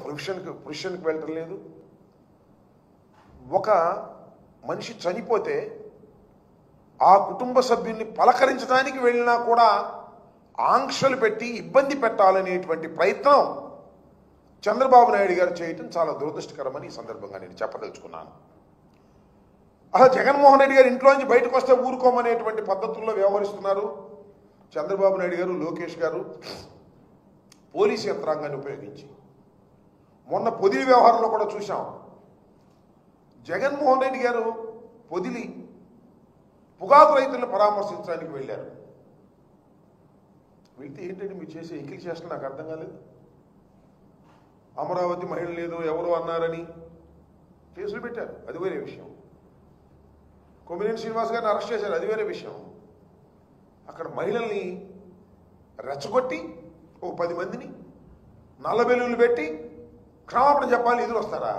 ప్రొఫెషన్కి వెళ్ళటం లేదు. ఒక మనిషి చనిపోతే ఆ కుటుంబ సభ్యుల్ని పలకరించడానికి వెళ్ళినా కూడా ఆంక్షలు పెట్టి ఇబ్బంది పెట్టాలనేటువంటి ప్రయత్నం చంద్రబాబు నాయుడు గారు చేయటం చాలా దురదృష్టకరమని ఈ సందర్భంగా నేను చెప్పదలుచుకున్నాను. అసలు జగన్మోహన్ రెడ్డి గారు ఇంట్లో నుంచి బయటకు వస్తే ఊరుకోమనేటువంటి పద్ధతుల్లో వ్యవహరిస్తున్నారు చంద్రబాబు నాయుడు గారు, లోకేష్ గారు పోలీసు యంత్రాంగాన్ని ఉపయోగించి. మొన్న పొదిలి వ్యవహారంలో కూడా చూసాం. జగన్మోహన్ రెడ్డి గారు పొదిలి పొగాకు రైతులను పరామర్శించడానికి వెళ్ళారు. వెళ్తే ఏంటంటే మీరు చేసే ఎక్కిలి చేష్టలు నాకు అర్థం కాలేదు. అమరావతి మహిళ లేదు ఎవరు అన్నారని కేసులు పెట్టారు, అది వేరే విషయం. కొమ్మినేని శ్రీనివాస్ గారిని అరెస్ట్ చేశారు, అది వేరే విషయం. అక్కడ మహిళల్ని రెచ్చగొట్టి ఓ 10 మందిని నల్లబెల్లులు పెట్టి క్షమాపణ చెప్పాలి, ఎదురు వస్తారా?